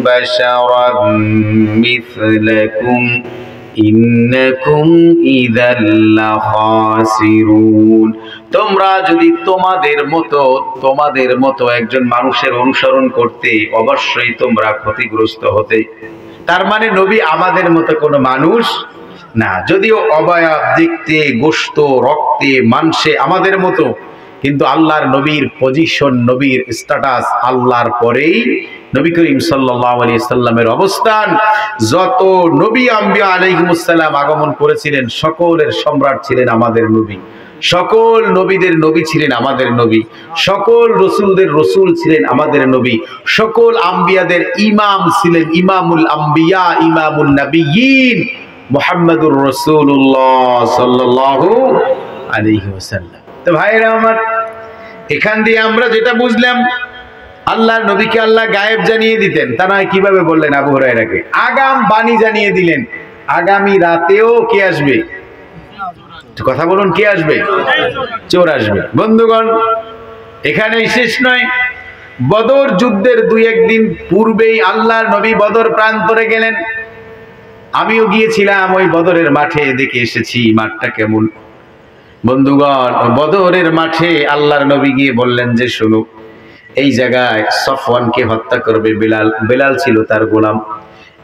বাশারাম মিথলাকুম ইন্নাকুম ইযাল লাখাসিরুন। তোমরা যদি তোমাদের মতো একজন মানুষের অনুসরণ করতে, অবশ্যই তোমরা ক্ষতিগ্রস্ত হতে। তার মানে নবী আমাদের মতো কোনো মানুষ না, যদিও অবয়ব, দেখতে, গোশত, রক্তে, মাংসে আমাদের মতো, কিন্তু আল্লাহর নবীর পজিশন, নবীর স্ট্যাটাস আল্লাহর পরেই নবী করিম সাল্লাল্লাহু আলাইহি সাল্লামের অবস্থান। যত নবী আম্বিয়া আলাইহিমুস সালাম আগমন করেছিলেন, সকলের সম্রাট ছিলেন আমাদের নবী, সকল নবীদের নবী ছিলেন আমাদের নবী, সকল রসুলদের রসুল ছিলেন আমাদের নবী, সকল আম্বিয়াদের ইমাম ছিলেন ইমামুল আম্বিয়া, ইমামুল নবিয়্যিন মুহাম্মদুর রাসূলুল্লাহ সাল্লাল্লাহু আলাইহি ওয়াসাল্লাম। তো ভাইরা আমার, এখান দিয়ে আমরা যেটা বুঝলাম, আল্লাহর নবীকে আল্লাহ গায়েব জানিয়ে দিতেন। তা নয় কিভাবে বললেন আবু হুরায়রাকে? আগাম বাণী জানিয়ে দিলেন, আগামী রাতেও কে আসবে? কথা বলুন, কে আসবে? চোর আসবে। বন্ধুগণ, এখানেই শেষ নয়, বদর যুদ্ধের 2-1 দিন পূর্বেই আল্লাহর নবী বদর প্রান্তরে গেলেন। আমিও গিয়েছিলাম ওই বদরের মাঠে, দেখে এসেছি মাঠটা কেমন। বন্ধুগণ, বদরের মাঠে আল্লাহর নবী গিয়ে বললেন যে শোনো, এই জায়গায় সফওয়ানকে হত্যা করবে বেলাল, বেলাল ছিল তার গোলাম।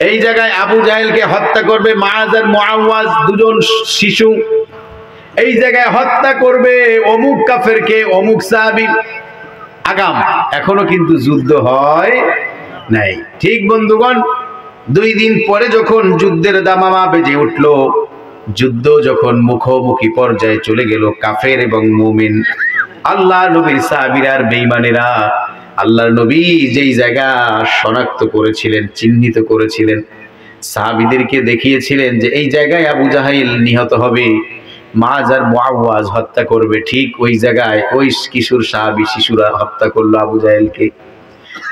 এই জায়গায় আবু জাহেলকে হত্যা করবে মুআজ আর মুআওয়াজ, দুজন শিশু। এই জায়গায় হত্যা করবে অমুক কাফেরকে, অমুক সাহাবী। আগাম, এখনো কিন্তু যুদ্ধ হয় নাই। ঠিক বন্ধুগণ, 2 দিন পরে যখন যুদ্ধের দামামা বেজে উঠল, যুদ্ধ যখন মুখোমুখি পর্যায়ে চলে গেল, কাফের এবং মুমিন, আল্লাহ নবীর সাহাবীরা আর বেঈমানেরা আল্লাহর নবী যেই জায়গা শনাক্ত করেছিলেন, চিহ্নিত করেছিলেন, সাহাবীদেরকে দেখিয়েছিলেন যে এই জায়গায় আবু জাহেল নিহত হবে, মুআজ আর মুআওয়াজ হত্যা করবে, ঠিক ওই জায়গায় ওই কিশোর সাহাবী শিশুরা হত্যা করলো আবু জাহেলকে।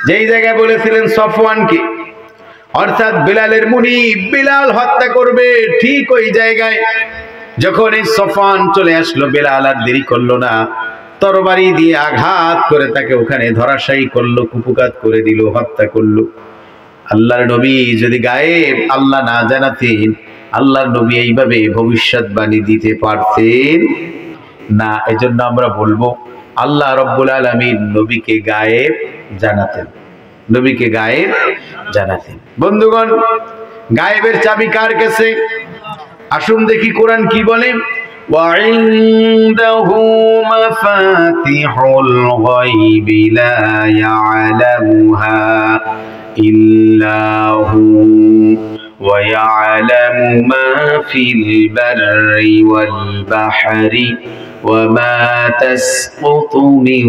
যেই জায়গায় বলেছিলেন সফওয়ানকে, অর্থাৎ বেলালের মুনিব বেলাল হত্যা করবে, ঠিক ওই জায়গায় যখন এই সফওয়ান চলে আসলো, বেলাল আর দেরি করলো না, তরবারি দিয়ে আঘাত করে তাকে ওখানে ধরাশায়ী করলো, কুপুকাত করে দিল, হত্যা করলো। আল্লাহর নবী যদি গায়েব আল্লাহ না জানাতেন, আল্লাহর নবী এইভাবে ভবিষ্যৎবাণী দিতে পারতেন না। এজন্য আমরা বলবো আল্লাহ রাব্বুল আলামিন নবীকে গায়েব জানাতেন, নবীকে গায়েব জানাতেন। বন্ধুগণ, গায়েবের চাবি কার কাছে? আসুন দেখি কোরআন কি বলে। وعنده مفاتيح الغيب لا يعلمها إلا هو ويعلم ما في البر والبحر وما تسقط من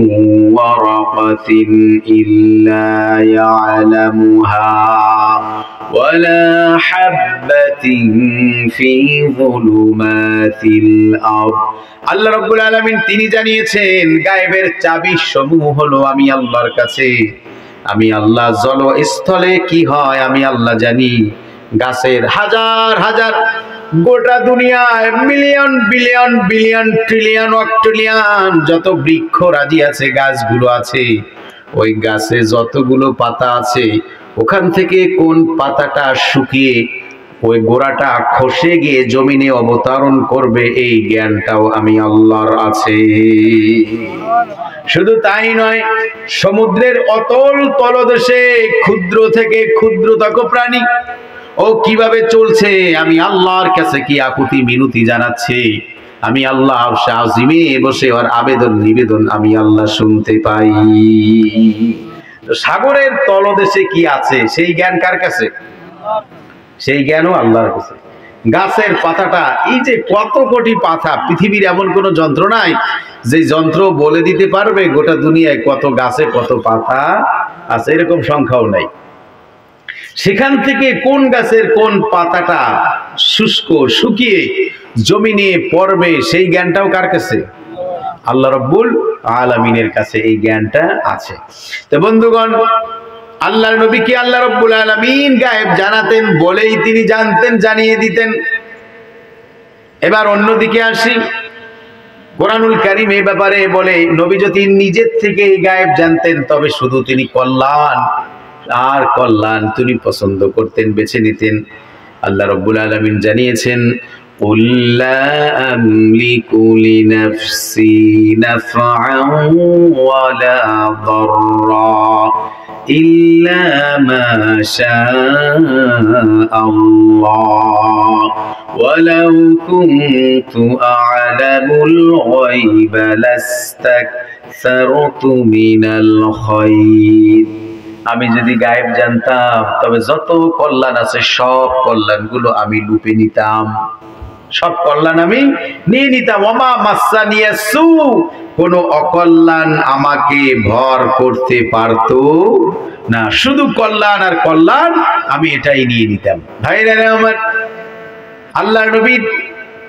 ورقة إلا يعلمها ولا حبة في ظلمات الأرض। আল্লাহ রাব্বুল আলামিন তিনি জানিয়েছেন গায়েবের চাবি সমূহ হলো আমি আল্লাহর কাছে। আমি আল্লাহ জলস্থলে কি হয় আমি আল্লাহ জানি। গাছের হাজার হাজার, গোটা দুনিয়ায় million billion billion trillion octillion যত বৃক্ষ রাজি আছে, গাছগুলো আছে, ওই গাছে যতগুলো পাতা আছে, ওখান থেকে কোন পাতাটা শুকিয়ে ওই গোড়াটা খসে গিয়ে জমিনে অবতরণ করবে, এই জ্ঞানটাও আমি আল্লাহর আছে। শুধু তাই নয়, সমুদ্রের অতল তলদেশে ক্ষুদ্র থেকে ক্ষুদ্রতম প্রাণী ও কিভাবে চলছে আমি আল্লাহর কাছে কি আকুতি মিনতি জানাচ্ছে, আমি আল্লাহ আরশে আজিমে বসে ওর আবেদন নিবেদন আমি আল্লাহ শুনতে পাই। সাগরের তলদেশে কি আছে সেই জ্ঞান কার কাছে? সেই জ্ঞানও আল্লাহর কাছে। গাছের পাতাটা, এই যে কত কোটি পাতা, পৃথিবীর এমন কোন যন্ত্র নাই যে যন্ত্র বলে দিতে পারবে গোটা দুনিয়ায় কত গাছে কত পাতা আছে, এরকম সংখ্যাও নাই। সেখান থেকে কোন গাছের কোন পাতাটা শুষ্ক শুকিয়ে জমিনে পড়বে সেই জ্ঞানটাও কার কাছে? আল্লাহ রাব্বুল আলামিনের কাছে এই জ্ঞানটা আছে। তো বন্ধুগণ, আল্লাহর নবীকে আল্লাহ রাব্বুল আলামিন গায়েব জানাতেন বলেই তিনি জানতেন, জানিয়ে দিতেন। এবার অন্যদিকে আসি, কোরআনুল কারীম এই ব্যাপারে বলে নবী যদি নিজের থেকে গায়েব জানতেন তবে শুধু তিনি কল্যাণ, আর কল্যাণ তিনি পছন্দ করতেন, বেছে নিতেন। আল্লাহ রাব্বুল আলামিন জানিয়েছেন, قُل لَّا أَمْلِكُ لِنَفْسِي نَفْعًا وَلَا ضَرًّا إِلَّا مَا شَاءَ اللَّهُ وَلَوْ كُنتُ أَعْلَمُ الْغَيْبَ لَاسْتَكْثَرْتُ مِنَ الْخَيْرِ। আমি যদি গায়েব জানতাম তবে যত কল্যাণ আছে সব কল্যাণগুলো আমি লুপে নিতাম, সব কল্যাণ আমি নিয়ে নিতাম। ওমা মাসানিয়াসু, কোনো অকল্যাণ আমাকে ভর করতে পারতো না, শুধু কল্যাণ আর কল্যাণ, আমি এটাই নিয়ে নিতাম। ভাইরা আমার, আল্লাহর নবী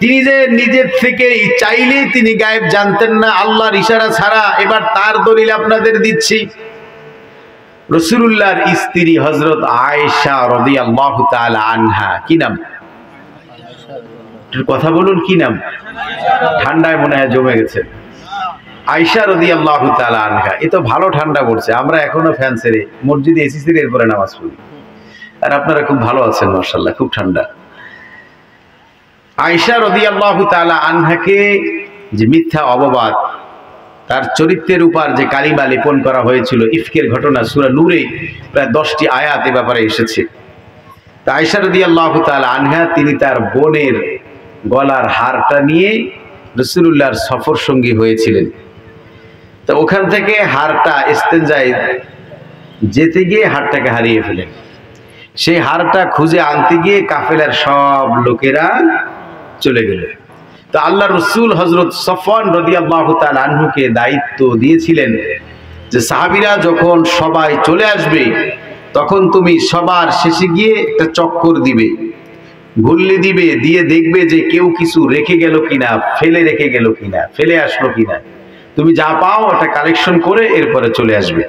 তিনি যে নিজের থেকেই চাইলে তিনি গায়েব জানতেন না আল্লাহর ইশারা ছাড়া। এবার তার দলিল আপনাদের দিচ্ছি। রাসূলুল্লাহর স্ত্রী হযরত আয়েশা রাদিয়াল্লাহু তাআলা আনহা, কি নাম? কথা বলুন, কি নাম? ঠান্ডায় মনে হয় জমে গেছে। আয়েশা রাদিয়াল্লাহু তাআলা আনহা। এ তো ভালো ঠান্ডা পড়ছে, আমরা এখনো ফ্যান ছেড়ে মসজিদে এসি ছেড়ে এরপরে নামাজ পড়ি, আর আপনারা খুব ভালো আছেন মাশাআল্লাহ, খুব ঠান্ডা। আয়েশা রাদিয়াল্লাহু তাআলা আনহাকে যে মিথ্যা অপবাদ, তার চরিত্রের উপর যে কালিমা লেপন করা হয়েছিল, ইফকের ঘটনা সূরা নূরে প্রায় 10টি আয়াত এ ব্যাপারে এসেছে। তা আয়েশা রাদিয়াল্লাহু তাআলা আনহা তিনি তার বোনের গলার হারটা নিয়ে রাসূলুল্লাহর সফর সঙ্গী হয়েছিলেন। তো ওখান থেকে হারটা ইস্তেনজায় যেতে গিয়ে হারটাকে হারিয়ে ফেলেন। সেই হারটা খুঁজে আনতে গিয়ে কাফেলার সব লোকেরা চলে গেল। তো আল্লাহ রসুল হযরত সফওয়ান রাদিয়াল্লাহু তাআলা আনহুকে দায়িত্ব দিয়েছিলেন যে সাহাবীরা যখন সবাই চলে আসবে তখন তুমি সবার শেষে গিয়ে একটা চক্কর দিবে, ঘুরলি দিবে, দিয়ে দেখবে যে কেউ কিছু রেখে গেল কিনা, ফেলে রেখে গেল কিনা, ফেলে আসলো কিনা। তুমি যা পাও ওটা কালেকশন করে এরপরে চলে আসবে।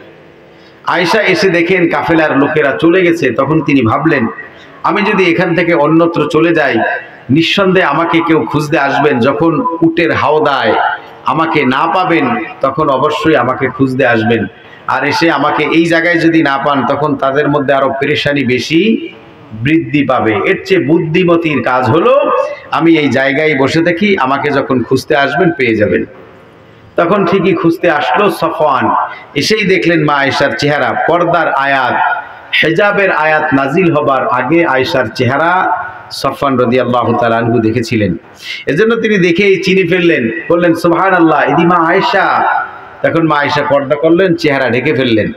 আয়েশা এসে দেখেন কাফেলার লোকেরা চলে গেছে, তখন তিনি ভাবলেন আমি যদি এখান থেকে অন্যত্র চলে যাই নিঃসন্দেহে আমাকে কেউ খুঁজতে আসবেন, যখন উটের হাওদায় আমাকে না পাবেন তখন অবশ্যই আমাকে খুঁজতে আসবেন, আর এসে আমাকে এই জায়গায় যদি না পান তখন তাদের মধ্যে আরো পেরেশানি বেশি বৃদ্ধি পাবে। এর চেয়ে বুদ্ধিমতীর কাজ হলো আমি এই জায়গায় বসে থাকি, আমাকে যখন খুঁজতে আসবেন পেয়ে যাবেন। তখন ঠিকই খুঁজতে আসলো সফওয়ান। এসেই দেখলেন মা আয়েশার চেহারা, পর্দার আয়াত, হিজাবের আয়াত নাজিল হবার আগে আয়েশার চেহারা সফওয়ান রাদিয়াল্লাহু তাআলা আনহু দেখেছিলেন। এজন্য তিনি দেখেই চিনে ফেললেন, বললেন সুবহানাল্লাহ, ইদি মা আয়েশা। তখন মা আয়েশা পর্দা করলেন, চেহারা ঢেকে ফেললেন।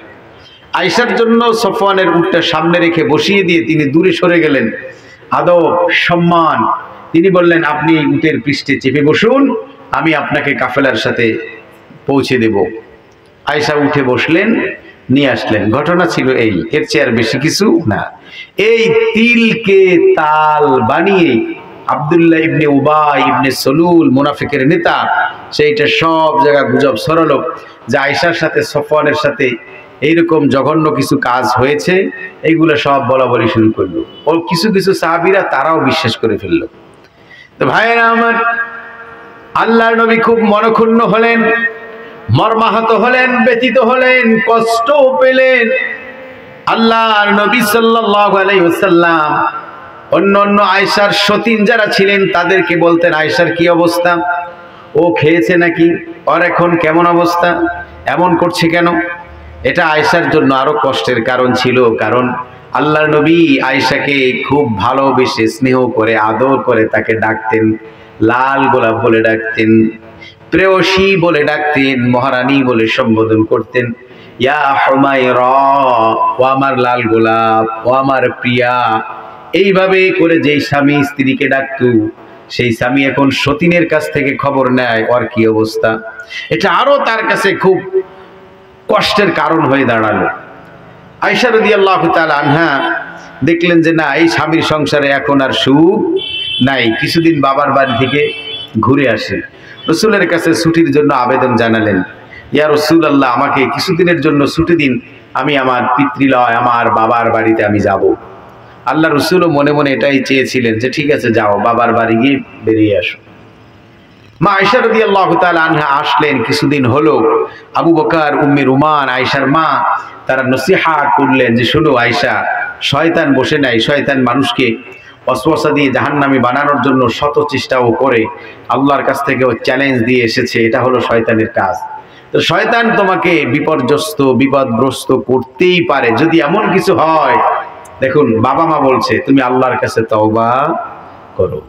আয়েশার জন্য সফওয়ানের উটটা সামনে রেখে বসিয়ে দিয়ে তিনি দূরে সরে গেলেন। আদব সম্মান, তিনি বললেন আপনি উটের পৃষ্ঠে চেপে বসুন, আমি আপনাকে কাফেলার সাথে পৌঁছে দেব। আয়েশা উঠে বসলেন, নিয়ে আসলেন। ঘটনা ছিল এই, এর চেয়ে আর বেশি কিছু না। এই তিলকে তাল বানিয়ে আব্দুল্লাহ ইবনে উবাই ইবনে সলুল, মুনাফিকের নেতা, সেইটা সব জায়গা গুজব ছড়ালো যে আয়েশার সাথে সফওয়ানের সাথে এইরকম জঘন্য কিছু কাজ হয়েছে। এইগুলো সব বলা বলি শুরু করলো। ও কিছু কিছু সাহাবীরা তারাও বিশ্বাস করে ফেললো। তো ভাইয়েরা আমার, আল্লাহর নবী খুব মনক্ষুণ্ণ হলেন, মর্মাহত হলেন, ব্যথিত হলেন, কষ্ট পেলেন। আল্লাহর নবী সাল্লাল্লাহু আলাইহি ওয়াসাল্লাম অন্য আয়েশার সতীন যারা ছিলেন তাদেরকে বলতেন, আয়েশার কি অবস্থা, ও খেয়েছে নাকি, ওর এখন কেমন অবস্থা, এমন করছে কেন। এটা আয়েশার জন্য আরো কষ্টের কারণ ছিল, কারণ আল্লাহর নবী আয়েশাকে খুব ভালোবেসে স্নেহ করে আদর করে তাকে ডাকতেন, লাল গোলাপ বলে ডাকতেন, প্রেয়সী বলে ডাকতেন, মহারানী বলে সম্বোধন করতেন। ইয়া হুমায়রা, ও আমার লাল গোলাপ, ও আমার প্রিয়া। এইভাবে করে যেই স্বামী স্ত্রীকে ডাকতো, সেই স্বামী এখন সতীনের কাছ থেকে খবর নেয় ওর কি অবস্থা। এটা আরো তার কাছে খুব কষ্টের কারণ হয়ে দাঁড়ালো। আয়েশা রাদিয়াল্লাহু তাআলা আনহা দেখলেন যে না, এই স্বামীর সংসারে এখন আর সুখ নাই, কিছুদিন বাবার বাড়ি থেকে ঘুরে আসেন। রাসূলের কাছে ছুটির জন্য আবেদন জানালেন, ইয়া রাসূলুল্লাহ, আমাকে কিছুদিনের জন্য ছুটি দিন, আমি আমার পিতৃলয় আমার বাবার বাড়িতে আমি যাব। আল্লাহ রাসূলও মনে মনে এটাই চেয়েছিলেন যে ঠিক আছে যাও, বাবার বাড়ি গিয়ে বেরিয়ে আসো। মা আয়েশা রাদিয়াল্লাহু তাআলা আনহা আসলেন, কিছুদিন হলো আবু বকর, উম্মে রুমান, আয়েশার মা তারা নসিহত করলেন যে শোনো আয়েশা, শয়তান বসে নাই, শয়তান মানুষকে ওয়াসওয়াসা দিয়ে জাহান্নামী বানানোর জন্য শত চেষ্টাও করে, আল্লাহর কাছ থেকে ও চ্যালেঞ্জ দিয়ে এসেছে, এটা হলো শয়তানের কাজ। তো শয়তান তোমাকে বিপদগ্রস্ত করতেই পারে। যদি এমন কিছু হয়, দেখুন বাবা মা বলছে তুমি আল্লাহর কাছে তওবা করো।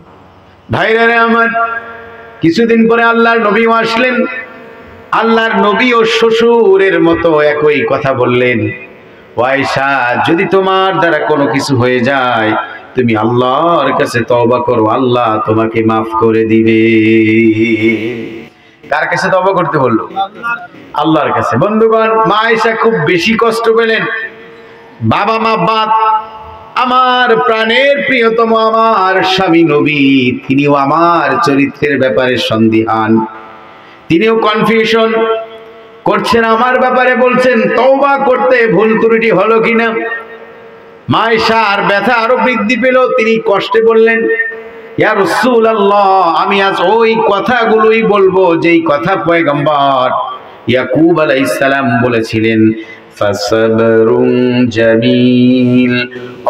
ভাইরা আমার, কিছুদিন পরে আল্লাহর নবী আসলেন। আল্লাহর নবী ও শ্বশুরের মতো একই কথা বললেন, ও আয়েশা, যদি তোমার দ্বারা কোনো কিছু হয়ে যায় তুমি আল্লাহর কাছে তওবা করো, আল্লাহ তোমাকে মাফ করে দিবে। কার কাছে তওবা করতে বললো? আল্লাহর কাছে। বন্ধুগণ, মা আয়েশা খুব বেশি কষ্ট পেলেন। বাবা মা বাদ, আমার প্রাণের প্রিয়তম আমার স্বামী নবী, তিনিও আমার চরিত্রের ব্যাপারে সন্দিহান, তিনিও কনফিউশন করছেন আমার ব্যাপারে, বলছেন তওবা করতে ভুল ত্রুটি হলো কিনা। মা আয়েশার ব্যথা আরো বৃদ্ধি পেল। তিনি কষ্টে বললেন, ইয়া রাসূলুল্লাহ, আমি আজ ওই কথাগুলোই বলবো যেই কথা পয়গম্বর ইয়াকুব আলাইহিস সালাম বলেছিলেন, ফাসাবরুন জামিল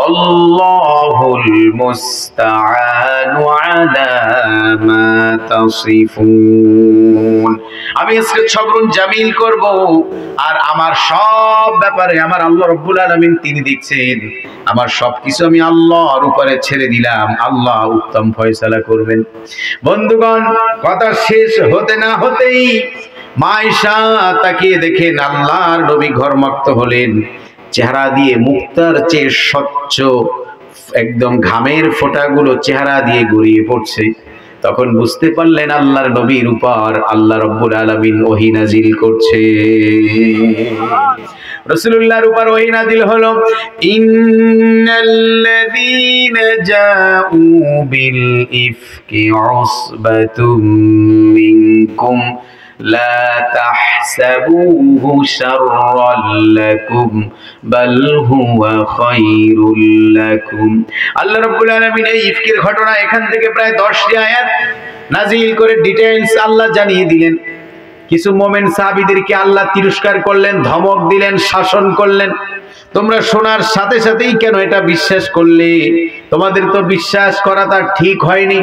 আল্লাহুল মুস্তাআনু আলা মা তাসিফুন। আমি আজকে সবরুন জামিল করব, আর আমার সব ব্যাপারে আমার আল্লাহ রাব্বুল আলামিন তিনি দেখছেন, আমার সবকিছু আমি আল্লাহর উপরে ছেড়ে দিলাম, আল্লাহ উত্তম ফয়সালা করবেন। বন্ধুগণ, কথা শেষ হতে না হতেই মা আয়েশা তাকিয়ে দেখেন আল্লাহর নবী ঘরমুক্ত হলেন, চেহারা দিয়ে মুক্তার চেয়ে স্বচ্ছ একদম ঘামের ফোঁটাগুলো চেহারা দিয়ে গড়িয়ে পড়ছে। তখন বুঝতে পারলেন আল্লাহর নবীর উপর আল্লাহ রাব্বুল আলামিন ওহী নাজিল করছে। রাসূলুল্লাহর উপর ওহী নাজিল হলো, ইন্নাল্লাযীনা জাউ বিল ইফকি উসবাতুম মিনকুম লা তাহসাবুহু শাররাল লাকুম বাল হুয়া খায়রুল লাকুম। আল্লাহ রাব্বুল আলামিন এই ইফকের ঘটনা এখান থেকে প্রায় 10টি আয়াত নাজিল করে ডিটেইলস আল্লাহ জানিয়ে দিলেন। কিছু মুমিন সাহাবীদেরকে আল্লাহ তিরস্কার করলেন, ধমক দিলেন, শাসন করলেন, তোমরা শোনার সাথে সাথেই কেন এটা বিশ্বাস করলে? তোমাদের তো বিশ্বাস করা তার ঠিক হয়নি,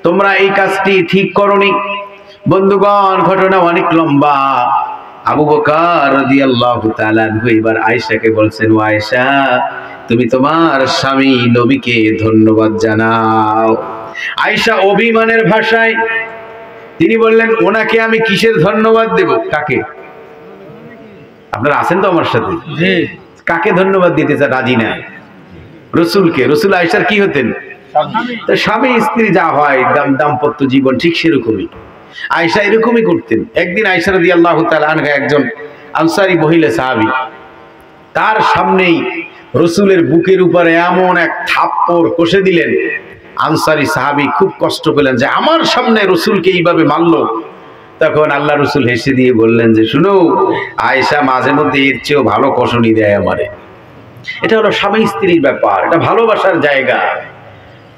তোমরা এই কাজটি ঠিক করনি। বন্ধুগণ, ঘটনা অনেক লম্বা। আবু বকর রাদিয়াল্লাহু তাআলা এবার আয়েশাকে বলছেন, ও আয়েশা, তুমি তোমার স্বামী নবীকে ধন্যবাদ জানাও। আয়েশা অভিমানের ভাষায় তিনি বললেন, ওনাকে আমি কিসের ধন্যবাদ দেব? কাকে? আপনারা আছেন তো আমার সাথে? কাকে ধন্যবাদ দিতে চান? রাজি না। রসুলকে। রসুল আয়েশার কি হতেন? স্বামী স্ত্রী যা হয় দাম্পত্য জীবন ঠিক সেরকমই। আয়েশা এরকমই করতেন। একদিন আয়েশা রাদিয়াল্লাহু তাআলা আনহা একজন আনসারী মহিলা সাহাবী, তার সামনেই রসুলের বুকের উপরে এমন এক থাপ্পড় কষে দিলেন। আনসারী সাহাবী খুব কষ্ট পেলেন যে আমার সামনে রসুলকে এইভাবে মারলো। তখন আল্লাহ রসুল হেসে দিয়ে বললেন যে শুনো, আয়েশা মাঝে মধ্যে এর চেয়েও ভালো কষণি দেয় আমারে। এটা হলো স্বামী স্ত্রীর ব্যাপার, এটা ভালোবাসার জায়গা।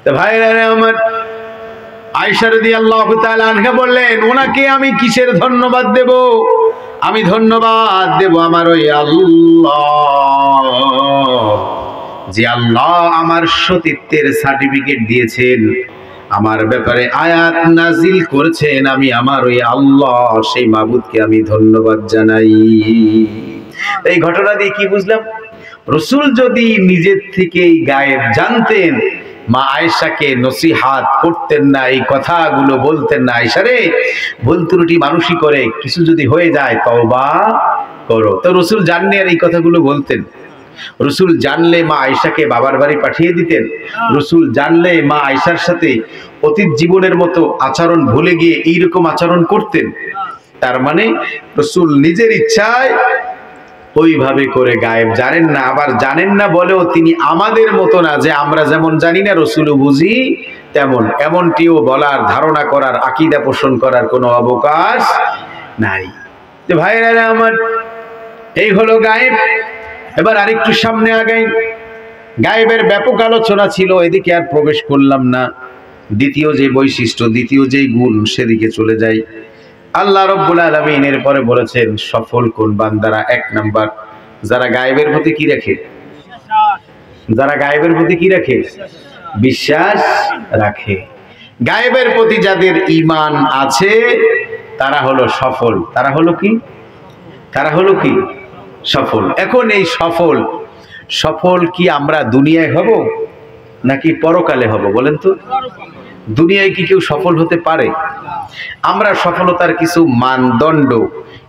তো ভাইরা আমার, আয়েশা রাদিয়াল্লাহু তাআলা আনহা বললেন, ওনাকে আমি কিসের ধন্যবাদ দেব? আমি ধন্যবাদ দেব আমার ওই আল্লাহ, যে আল্লাহ আমার সতীত্বের সার্টিফিকেট দিয়েছেন, আমার ব্যাপারে আয়াত নাজিল করেছেন। আমি আমার ওই আল্লাহ, সেই মাবুদকে আমি ধন্যবাদ জানাই। এই ঘটনা দিয়ে কি বুঝলাম? রসুল যদি নিজের থেকেই গায়েব জানতেন, মা আয়েশাকে নসিহাত করতেন না, এই কথাগুলো বলতেন না, আয়েশা রে ভুল ত্রুটি মানুষই করে, কিছু যদি হয়ে যায় তওবা করো। তো রসুল জানলে আর এই কথাগুলো বলতেন? রসুল জানলে মা আয়েশাকে বাবার বাড়ি পাঠিয়ে দিতেন? রসুল জানলে মা আয়েশার সাথে অতীত জীবনের মতো আচরণ ভুলে গিয়ে এইরকম আচরণ করতেন? তার মানে রসুল নিজের ইচ্ছায় ওইভাবে করে গায়েব জানেন না। আবার জানেন না বলেও তিনি আমাদের মতো না, যে আমরা যেমন জানি না রসুলও বুঝি তেমন, এমনটিও বলার, ধারণা করার, আকীদা পোষণ করার কোনো অবকাশ নাই। তো ভাইরা আমার, এই হলো গায়েব। এবার আরেকটু সামনে আগাই। গায়েবের ব্যাপক আলোচনা ছিল, এদিকে আর প্রবেশ করলাম না। দ্বিতীয় যে বৈশিষ্ট্য, দ্বিতীয় যে গুণ, সেদিকে চলে যাই। আল্লাহ রাব্বুল আলামিন এরপরে বলেছেন সফল কোন বান্দারা? 1 নাম্বার, যারা গায়েবের প্রতি কি রাখে? যারা গায়েবের প্রতি কি রাখে? বিশ্বাস রাখে। গায়েবের প্রতি যাদের ঈমান আছে তারা হলো সফল। তারা হলো কি? তারা হলো কি? সফল। এখন এই সফল, সফল কি আমরা দুনিয়ায় হব নাকি পরকালে হব বলেন তো? দুনিয়ায় কি কেউ সফল হতে পারে? আমরা সফলতার কিছু মানদণ্ড,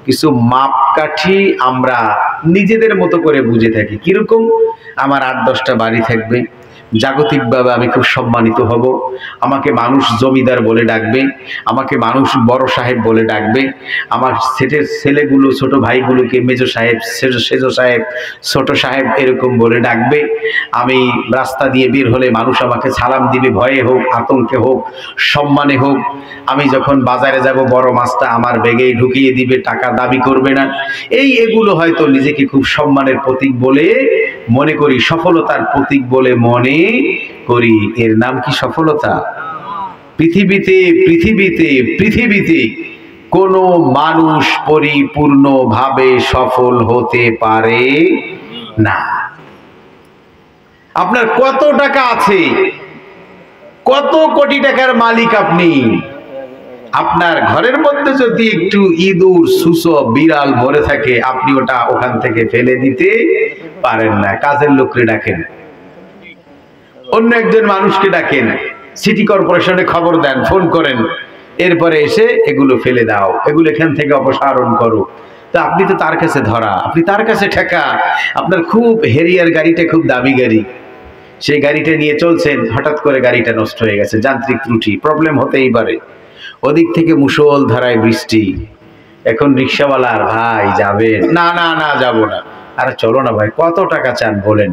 কিছু মাপকাঠি আমরা নিজেদের মতো করে বুঝে থাকি। কিরকম? আমার 8-10টা বাড়ি থাকবে, জাগতিকভাবে আমি খুব সম্মানিত হব, আমাকে মানুষ জমিদার বলে ডাকবে, আমাকে মানুষ বড় সাহেব বলে ডাকবে, আমার সেটের ছেলেগুলো ছোট ভাইগুলোকে মেজো সাহেব, সেজো সাহেব, ছোট সাহেব এরকম বলে ডাকবে। আমি রাস্তা দিয়ে বের হলে মানুষ আমাকে সালাম দিবে, ভয়ে হোক, আতঙ্কে হোক, সম্মানে হোক। আমি যখন বাজারে যাব বড় মাছটা আমার ব্যাগেই ঢুকিয়ে দিবে, টাকা দাবি করবে না। এগুলো হয়তো নিজেকে খুব সম্মানের প্রতীক বলে মনে করি, সফলতার প্রতীক বলে মনে করি। এর নাম কি সফলতা? পৃথিবীতে পৃথিবীতে পৃথিবীতে কোনো মানুষ পরিপূর্ণভাবে সফল হতে পারে না। আপনার কত টাকা আছে, কত কোটি টাকার মালিক আপনি, আপনার ঘরের মধ্যে যদি একটু ইঁদুর, সুসো, বিড়াল মরে থাকে, আপনি ওটা ওখান থেকে ফেলে দিতে পারেন না। কাজের লোককে ডাকেন, অন্য একজন মানুষকে ডাকেন, সিটি কর্পোরেশনে খবর দেন, ফোন করেন, এরপরে এসে এগুলো ফেলে দাও, এগুলো এখান থেকে অপসারণ করো। তো আপনি তো তার কাছে ধরা, আপনি তার কাছে ঠেকা। আপনার খুব হেরিয়ার গাড়িটা খুব দামি গাড়ি, সেই গাড়িটা নিয়ে চলছেন, হঠাৎ করে গাড়িটা নষ্ট হয়ে গেছে, যান্ত্রিক ত্রুটি, প্রবলেম হতেই পারে। ওদিক থেকে মুষল ধারায় বৃষ্টি। এখন রিক্সাওয়ালার, ভাই যাবেন? না না না, যাবো না। আরে চলো না ভাই, কত টাকা চান বলেন,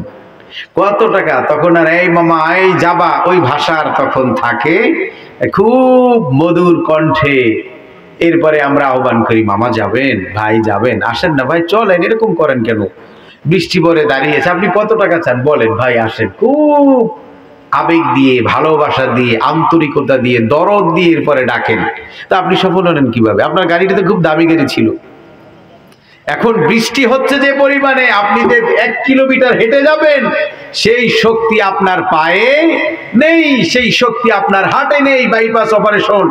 কত টাকা? তখন আর এই মামা এই যাবা, ওই ভাষার তখন থাকে খুব মধুর কণ্ঠে। এরপরে আমরা আহ্বান করি, মামা যাবেন? ভাই যাবেন? আসেন না ভাই, চলেন। এরকম করেন কেন? বৃষ্টি পরে দাঁড়িয়েছে, আপনি কত টাকা চান বলেন? ভাই আসেন। খুব আবেগ দিয়ে, ভালোবাসা দিয়ে, আন্তরিকতা দিয়ে, দরদ দিয়ে এরপরে ডাকেন। তা আপনি সফল হলেন কিভাবে? আপনার গাড়িটা তো খুব দামি গাড়ি ছিল। এখন বৃষ্টি হচ্ছে যে পরিমাণে, আপনি যে 1 কিলোমিটার হেঁটে যাবেন, সেই শক্তি আপনার পায়ে নেই, সেই শক্তি আপনার হাতে নেই। বাইপাস অপারেশন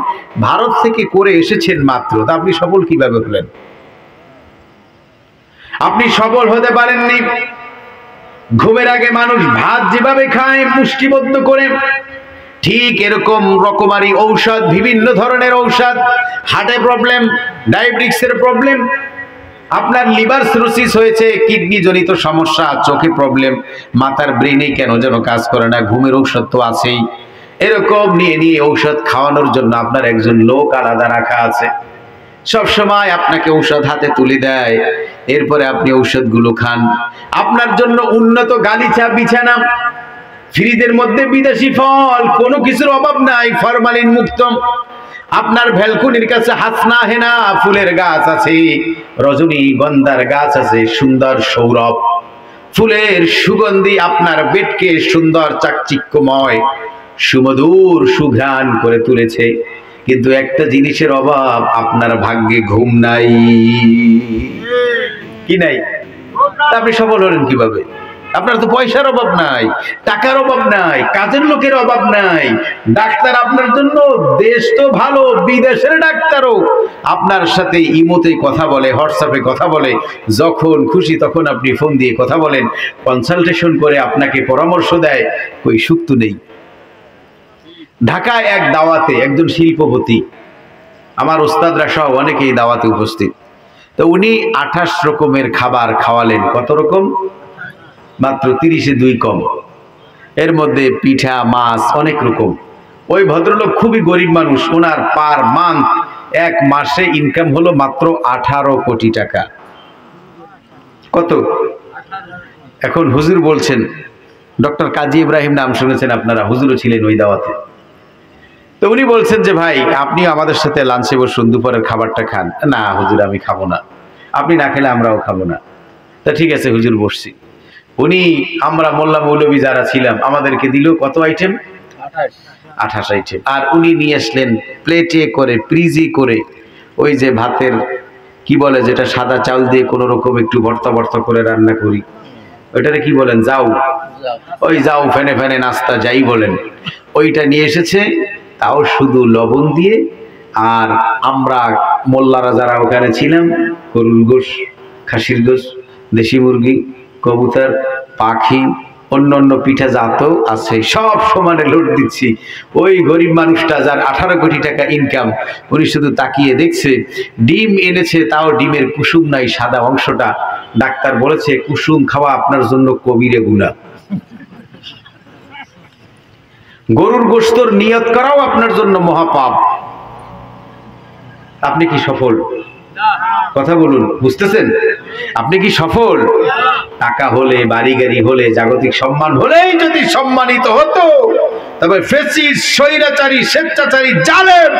ভারত থেকে করে এসেছেন মাত্র, তা আপনি সফল কিভাবে হলেন? আপনি সফল হতে পারেননি। ঘুমের আগে মানুষ ভাত যেভাবে খায় মুষ্টিবদ্ধ করে, ঠিক এরকম রকমারি ঔষধ, বিভিন্ন ধরনের ঔষধ, হার্টে প্রবলেম, ডায়াবেটিক্সের প্রবলেম, আপনার লিভার সিরোসিস হয়েছে, কিডনি জনিত সমস্যা, চোখে প্রবলেম, মাথার ব্রেনে কেন যেন কাজ করে না, ঘুমের ঔষধ তো আছেই। এরকম নিয়ে নিয়ে ঔষধ খাওয়ানোর জন্য আপনার একজন লোক আলাদা রাখা আছে, সব সময় আপনাকে ঔষধ হাতে তুলে দেয়, এরপরে আপনি ঔষধগুলো খান। আপনার জন্য উন্নত গালিচা বিছানা, ফ্রিজের মধ্যে বিদেশি ফল, কোনো কিছুর অভাব নাই, ফরমালিন মুক্ত। আপনার ভ্যালকনির কাছে হাসনা হেনা ফুলের গাছ আছে, রজনীগন্ধার গাছ আছে, সুন্দর সৌরভ ফুলের সুগন্ধি আপনার বেডকে সুন্দর চাকচিক্যময় সুমধুর সুঘ্রাণ করে তুলেছে। কিন্তু একটা জিনিসের অভাব, আপনার ভাগ্যে ঘুম নাই। কি নাই? আপনি সফল হলেন কিভাবে? আপনার তো পয়সার অভাব নাই, টাকার অভাব নাই, কাজের লোকের অভাব নাই, ডাক্তার আপনার জন্য, দেশ তো ভালো, বিদেশের ডাক্তারও আপনার সাথে ইমোতে কথা বলে, হোয়াটসঅ্যাপে কথা বলে, যখন খুশি তখন আপনি ফোন দিয়ে কথা বলেন, কনসালটেশন করে আপনাকে পরামর্শ দেয়। কই সুখ তো নেই। ঢাকায় এক দাওয়াতে একজন শিল্পপতি, আমার ওস্তাদরা সহ অনেকেই দাওয়াতে উপস্থিত, তো উনি 28 রকমের খাবার খাওয়ালেন। কত রকম? মাত্র 30-এ 2 কম। এর মধ্যে পিঠা, মাছ, অনেক রকম। ওই ভদ্রলোক খুবই গরিব মানুষ, ওনার পার মান্থ, 1 মাসে ইনকাম হলো মাত্র 18 কোটি টাকা। কত? এখন হুজুর বলছেন, ডক্টর কাজী ইব্রাহিম নাম শুনেছেন আপনারা, হুজুরও ছিলেন ওই দাওয়াতে। তো উনি বলছেন যে ভাই আপনি আমাদের সাথে লাঞ্চে বসুন, দুপুরের খাবারটা খান। না হুজুর আমি খাবো না, আপনি না খেলে আমরাও খাবো না। তা ঠিক আছে হুজুর, বসছি। উনি আমরা মোল্লা মৌলবী যারা ছিলাম আমাদেরকে দিল কত আইটেম? 28 আইটেম। আর উনি নিয়ে আসলেন প্লেটে করে, ফ্রিজে করে, ওই যে ভাতের কি বলে, যেটা সাদা চাল দিয়ে কোন রকম একটু ভর্তা ভর্তা করে রান্না করি, ওইটারে কি বলেন, যাও, ওই যাও ফেনে ফেনে নাস্তা যাই বলেন, ওইটা নিয়ে এসেছে, তাও শুধু লবণ দিয়ে। আর আমরা মোল্লারা যারা ওখানে ছিলাম, গরুর গোশ, খাসির গোশ, দেশি মুরগি, কবুতর, পাখি, অন্য অন্য পিঠা জাত আছে, সব সমানে লোড দিচ্ছি। ওই গরিব মানুষটা যার 18 কোটি টাকা ইনকাম, উনি শুধু তাকিয়ে দেখছে। ডিম এনেছে, তাও ডিমের কুসুম নাই, সাদা অংশটা। ডাক্তার বলেছে কুসুম খাওয়া আপনার জন্য কবিরে গুনাহ। গরুর গোশতর নিয়ত করাও আপনার জন্য মহাপাপ। আপনি কি সফল? কথা বলুন, বুঝতেছেন? আপনি কি সফল? টাকা হলে, বাড়ি গাড়ি হলে, জাগতিক সম্মান হলেই যদি সম্মানিত হতো, তবে ফেসিস্ট, স্বৈরাচারী, স্বেচ্ছাচারী, জালেম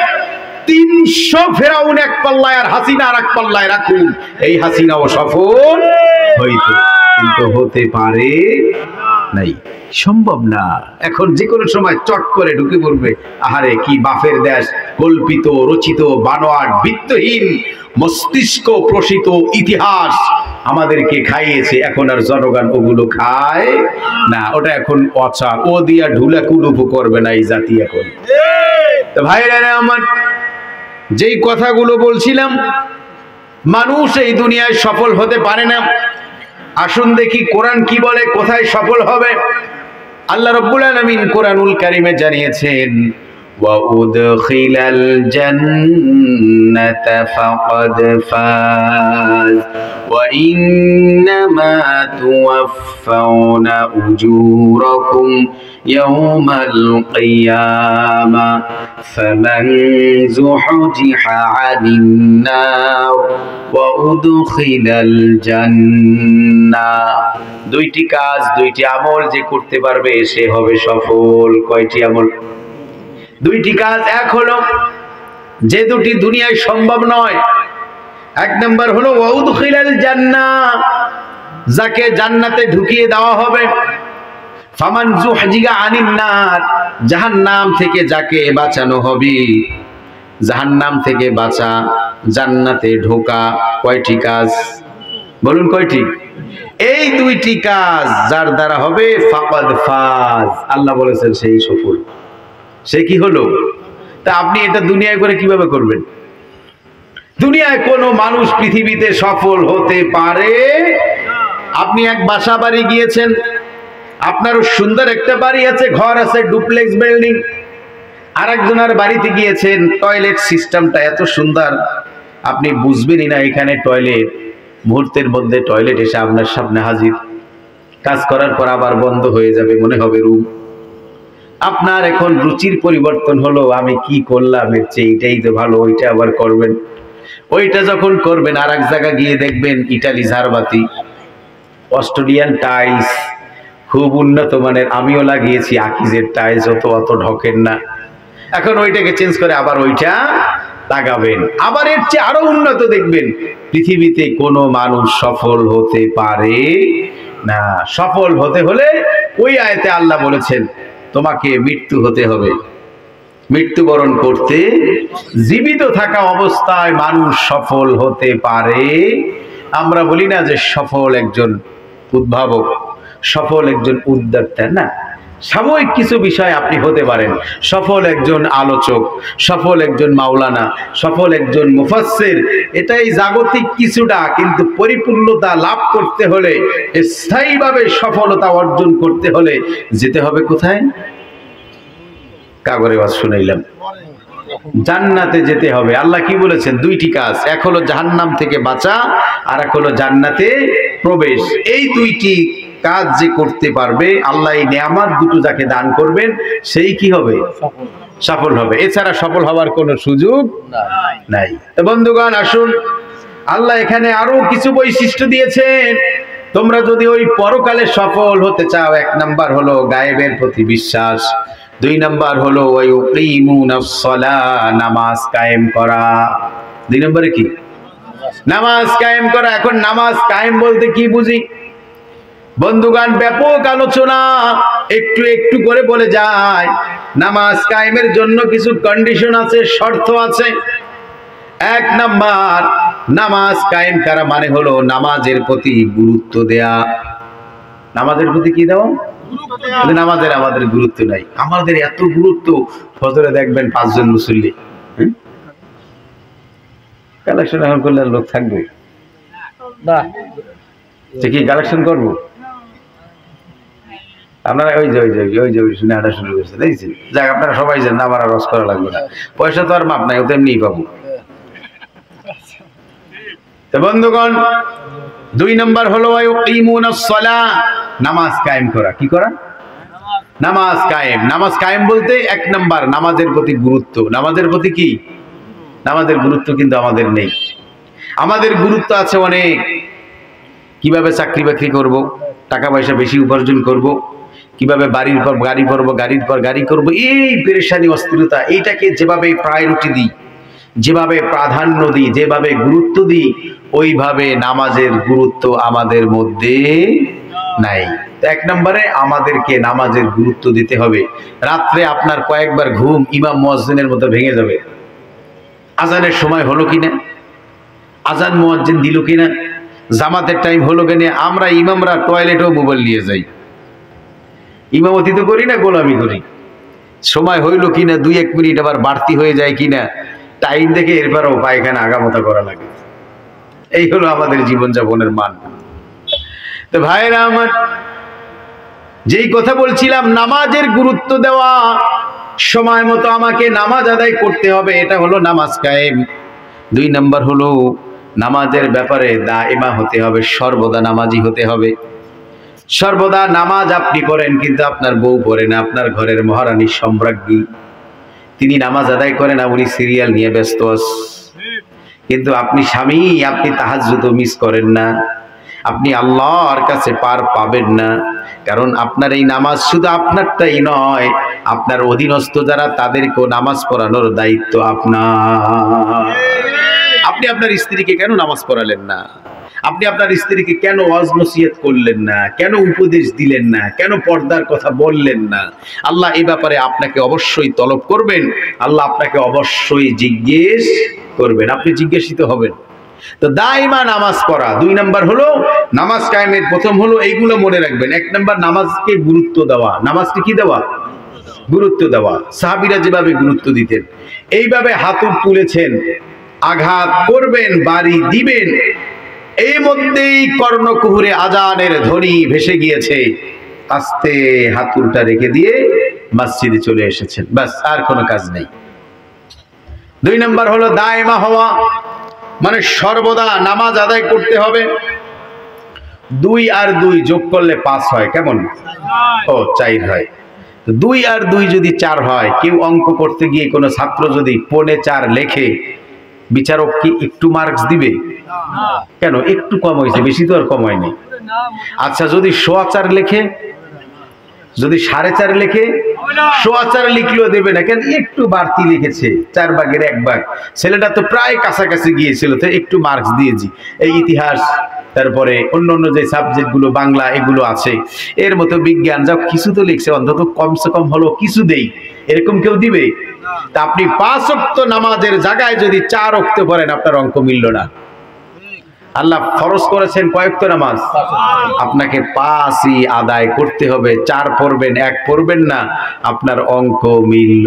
300 ফেরাউন এক পাল্লায় আর হাসিনা আর এক পাল্লায় রাখুন, এই হাসিনাও সফল হইতো, কিন্তু হতে পারে নাই, সম্ভব না। এখন যে কোনো সময় চট করে ঢুকে পড়বে। আহারে কি বাফের দেশ, কল্পিত, রচিত, বানোয়াট, ভিত্তিহীন, মস্তিষ্ক প্রসিত ইতিহাস আমাদেরকে খাইয়েছে। এখন আর জনগণ ওগুলো খায় না, ওটা এখন অচা, ও দিয়া ঢুলা কুলুপ করবে না এই জাতি এখন। তো ভাইরা আমার, যেই কথাগুলো বলছিলাম, মানুষ এই দুনিয়ায় সফল হতে পারে না। আসুন দেখি কোরআন কি বলে, কোথায় সফল হবে। আল্লাহ রাব্বুল আলামিন কোরআনুল কারীমে জানিয়েছেন, ওয়া উদখিলাল জান্নাতা ফাকাদ ফাজ ওয়া ইন্নামা তুওয়াফাউনা উজুরাকুম ইয়াওমাল কিয়ামা ফামান যুহজিহা আনিন নার ওয়া উদখিলাল জান্নাহ। দুইটি কাজ, দুইটি আমল যে করতে পারবে সে হবে সফল। কয়টি আমল? দুইটি কাজ। এক হলো যে দুটি দুনিয়ায় সম্ভব নয়। এক নাম্বার হলো ওয়া উদখিলাল জান্নাহ, যাকে জান্নাতে ঢুকিয়ে দেওয়া হবে। ফামান যুহজিহা আনিন নার, জাহান্নাম থেকে যাকে বাঁচানো হবে। জাহান্নাম থেকে বাঁচা, জান্নাতে ঢোকা। কয়টি কাজ বলুন, কয়টি? এই দুইটি কাজ যার দ্বারা হবে ফাকাদ ফাজ, আল্লাহ বলেছেন সেই সফল। সে কি হলো? তা আপনি এটা দুনিয়ায় করে কিভাবে করবেন? দুনিয়ায় কোনো মানুষ পৃথিবীতে সফল হতে পারে? আপনি এক বাসা বাড়ি গিয়েছেন, আপনারও সুন্দর একটা বাড়ি আছে, ঘর আছে, ডুপ্লেক্স বিল্ডিং। আর একজনের বাড়িতে গিয়েছেন, টয়লেট সিস্টেমটা এত সুন্দর, আপনি বুঝবেনই না এখানে টয়লেট। মুহূর্তের মধ্যে টয়লেট এসে আপনার সামনে হাজির। কাজ করার পর আবার বন্ধ হয়ে যাবে, মনে হবে রুম। আপনার এখন রুচির পরিবর্তন হলো, আমি কি করলাম, এর চেয়ে এইটাই তো ভালো, ওইটা আবার করবেন। ওইটা যখন করবেন, আর এক জায়গা গিয়ে দেখবেন ইটালি ঝাড়বাতি, অস্ট্রেলিয়ান টাইলস, খুব উন্নত মানের। আমিও লাগিয়েছি আকিজের টাইলস, অত ঢকেন না। এখন ওইটাকে চেঞ্জ করে আবার ওইটা লাগাবেন, আবার এর চেয়ে আরো উন্নত দেখবেন। পৃথিবীতে কোনো মানুষ সফল হতে পারে না। সফল হতে হলে ওই আয়াতে আল্লাহ বলেছেন, তোমাকে মৃত্যু হতে হবে। মৃত্যুবরণ করতে, জীবিত থাকা অবস্থায় মানুষ সফল হতে পারে। আমরা বলি না যে সফল একজন উদ্ভাবক, সফল একজন উদ্যোক্তা, না। সাময়িক কিছু বিষয় আপনি হতে পারেন। সফল একজন আলোচক, সফল একজন মাওলানা, সফল একজন মুফাসসির, এটাই জাগতিক কিছুটা। কিন্তু পরিপূর্ণতা লাভ করতে হলে, স্থায়ীভাবে সফলতা অর্জন করতে হলে যেতে হবে কোথায়? কাগরে ওয়াজ শুনাইলাম, জান্নাতে যেতে হবে। আল্লাহ কি বলেছেন? দুইটি কাজ, এক হলো জাহান্নাম থেকে বাঁচা, আর এক হলো জান্নাতে প্রবেশ। এই দুইটি কাজ যে করতে পারবে, আল্লাহ এই নেয়ামত দুটো যাকে দান করবেন, সেই কি হবে? সফল হবে। এছাড়া সফল হওয়ার কোনো সুযোগ নাই। তো বন্ধুগণ, আসুন, আল্লাহ এখানে আরো কিছু বৈশিষ্ট্য দিয়েছেন। তোমরা যদি ওই পরকালে সফল হতে চাও, এক নাম্বার হলো গায়েবের প্রতি বিশ্বাস, দুই নাম্বার হলো ওয়ায়ুকিমুনাস সালাহ, নামাজ কায়েম করা। দুই নম্বরে কি? নামাজ কায়েম করা। এখন নামাজ কায়েম বলতে কি বুঝি? বন্ধুগণ, ব্যাপক আলোচনা, একটু একটু করে বলে যায়। নামাজ কায়েমের জন্য কিছু কন্ডিশন আছে, শর্ত আছে। এক নাম্বার, নামাজ কায়েম করা মানে হলো নামাজের প্রতি গুরুত্ব দেয়া। নামাজের প্রতি কি দেওয়া? নামাজের আমাদের গুরুত্ব নাই। আমাদের এত গুরুত্ব, ফজরে দেখবেন 5 জন মুসল্লি, কালেকশন এখন করলে লোক থাকবে না, কি কালেকশন করবো? আপনারা ওই যে শুনে হাঁটা শুরু করছে, দেখছেন? যাক, আপনারা সবাই জানেন, আমার আর রস করা লাগবে না, পয়সা তো আর মাপ নাই, ও তো এমনিই পাবো। তো বন্ধুগণ, 2 নম্বর হলো নামাজ কায়েম করা। কি করা? নামাজ কায়েম। নামাজ কায়েম বলতে 1 নম্বর নামাজের প্রতি গুরুত্ব। নামাজের প্রতি কি? নামাজের গুরুত্ব কিন্তু আমাদের নেই। আমাদের গুরুত্ব আছে অনেক। কিভাবে চাকরি বাকরি করব, টাকা পয়সা বেশি উপার্জন করব, কিভাবে বাড়ির পর গাড়ি করব, গাড়ির পর গাড়ি করব, এই পেরেশানি অস্থিরতা, এইটাকে যেভাবে প্রায়োরিটি দিই, যেভাবে প্রাধান্য দিই, যেভাবে গুরুত্ব দিই, ওইভাবে নামাজের গুরুত্ব আমাদের মধ্যে নাই। 1 নম্বরে আমাদেরকে নামাজের গুরুত্ব দিতে হবে। রাত্রে আপনার কয়েকবার ঘুম ইমাম মুয়াজ্জিনের মতো ভেঙে যাবে। আজানের সময় হলো কিনা, আজান মুয়াজ্জিন দিল কিনা, জামাতের টাইম হলো কিনা। আমরা ইমামরা টয়লেটেও মোবাইল নিয়ে যাই, ইমামতি তো করি না, গোলামি করি। সময় হইল কিনা, 2-1 মিনিট আবার বাড়তি হয়ে যায় কিনা, টাইম দেখে এরপরও পায়খানা আগামতা করা লাগে। এই হলো আমাদের জীবনযাপনের মান। তো ভাইরা আমার, যেই কথা বলছিলাম, নামাজের গুরুত্ব দেওয়া, সময় মতো আমাকে নামাজ আদায় করতে হবে, এটা হলো নামাজ কায়েম। 2 নম্বর হলো নামাজের ব্যাপারে দাইমা হতে হবে, সর্বদা নামাজি হতে হবে। সর্বদা নামাজ আপনি পড়েন, কিন্তু আপনার বউ পড়ে না। আপনার ঘরের মহারানী সম্রাজ্ঞী, তিনি নামাজ আদায় করে না, উনি সিরিয়াল নিয়ে ব্যস্ত আছে। কিন্তু আপনি স্বামী, আপনি তাহাজ্জুদও মিস করেন না, আপনি আল্লাহর কাছে পার পাবেন না। কারণ আপনার এই নামাজ শুধু আপনারটাই নয়, আপনার অধীনস্থ যারা, তাদেরকেও নামাজ পড়ানোর দায়িত্ব আপনার। আপনি আপনার স্ত্রীকে কেন নামাজ পড়ালেন না? আপনি আপনার স্ত্রীকে কেন ওয়াজ নসিহত করলেন না? কেন উপদেশ দিলেন না? কেন পর্দার কথা বললেন না? আল্লাহ এই ব্যাপারে আপনাকে অবশ্যই তলব করবেন, আল্লাহ আপনাকে অবশ্যই জিজ্ঞেস করবেন, আপনি জিজ্ঞাসিত হবেন। তো দাইমা নামাজ পড়া। 2 নম্বর হলো নামাজ কায়েমের প্রথম হলো এইগুলো মনে রাখবেন। 1 নম্বর নামাজকে গুরুত্ব দেওয়া। নামাজকে কি দেওয়া? গুরুত্ব দেওয়া। সাহাবীরা যেভাবে গুরুত্ব দিতেন, এইভাবে হাতুড় তুলেছেন, আঘাত করবেন, বাড়ি দিবেন, এই মধ্যেই কর্ণকুহুরে আজানের ধ্বনি ভেসে গিয়েছে, আস্তে হাতুড়টা রেখে দিয়ে মসজিদে চলে এসেছেন, বাস, আর কোনো কাজ নেই। 2 নম্বর হলো দাইমা হওয়া, মানে সর্বদা নামাজ আদায় করতে হবে। 2 আর 2 যোগ করলে 5 হয়, কেমন? ও 4 হয়। তো 2 আর 2 যদি 4 হয়, কেউ অঙ্ক করতে গিয়ে কোনো ছাত্র যদি 4.25 লেখে, বিচারক কি একটু মার্কস দিবে? কেন? একটু কম হয়েছে, বেশি তো আর কম হয়নি। আচ্ছা, যদি 4.25 লেখে, যদি 4.5 লেখে, 4.25 লিখলেও দেবে না, কেন? একটু বাড়তি লিখেছে, 4 ভাগের 1 ভাগ, ছেলেটা তো প্রায় কাছাকাছি গিয়েছিল, তো একটু মার্কস দিয়েছি। এই ইতিহাস, তারপরে অন্য যে সাবজেক্ট গুলো, বাংলা, এগুলো আছে, এর মতো বিজ্ঞান, যা কিছু তো লিখছে, অন্তত কমসে কম হলো কিছু দেই, এরকম কেউ দিবে? তা আপনি 5 ওয়াক্ত নামাজের জায়গায় যদি 4 ওয়াক্ত পড়েন, আপনার অঙ্ক মিলল না। আল্লাহ ফরজ করেছেন কয় ওয়াক্ত নামাজ? আপনাকে 5ই আদায় করতে হবে। 4 পড়বেন, 1 পড়বেন না, আপনার অঙ্ক মিলল।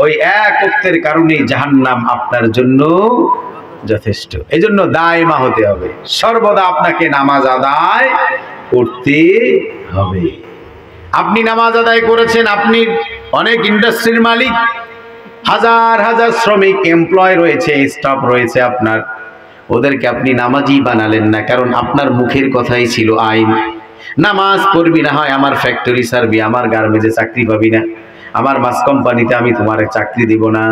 ওই 1 ওয়াক্তের কারণে জাহান্নাম আপনার জন্য যথেষ্ট। এই জন্য দাইমা হতে হবে, সর্বদা আপনাকে নামাজ আদায় করতে হবে। আপনি নামাজ আদায় করেছেন, আপনি অনেক ইন্ডাস্ট্রির মালিক, হাজার হাজার শ্রমিক, এমপ্লয় রয়েছে, স্টাফ রয়েছে আপনার, ওদেরকে আপনি নামাজি বানালেন না, কারণ আপনার মুখের কথাই ছিল আইন, নামাজ পড়বি না হয় আমার ফ্যাক্টরি সার্ভি, আমার গার্মেন্টসে চাকরি পাবি না, আমার মাস কোম্পানিতে আমি তোমার চাকরি দিব না।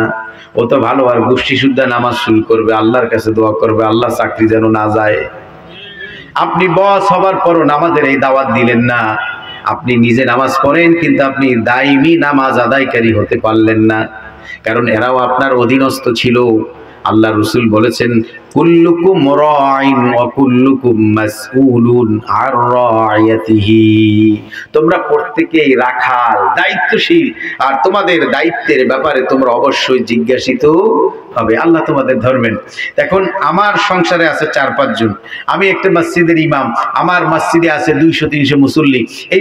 ও তো ভালো, আর গোষ্ঠী শুদ্ধা নামাজ শুরু করবে, আল্লাহর কাছে দোয়া করবে, আল্লাহ চাকরি যেন না যায়। আপনি বস হবার পরও নামাজের এই দাওয়াত দিলেন না। আপনি নিজে নামাজ পড়েন, কিন্তু আপনি দাইমি নামাজ আদায়কারী হতে পারলেন না, কারণ এরাও আপনার অধীনস্থ ছিল। আল্লাহ রাসূল বলেছেন, কুল্লুকুম রাঈন ওয়া কুল্লুকুম মাসউলুন আর রাইয়াতিহি। তোমরা প্রত্যেকেই রাখাল, দায়িত্বশীল, আর তোমাদের দায়িত্বের ব্যাপারে তোমরা অবশ্যই জিজ্ঞাসিত হবে। আল্লাহ তোমাদের ধরবেন। এখন আমার সংসারে আছে 4-5 জন, আমি একটা মসজিদের ইমাম, আমার মসজিদে আছে 200-300 মুসল্লি। এই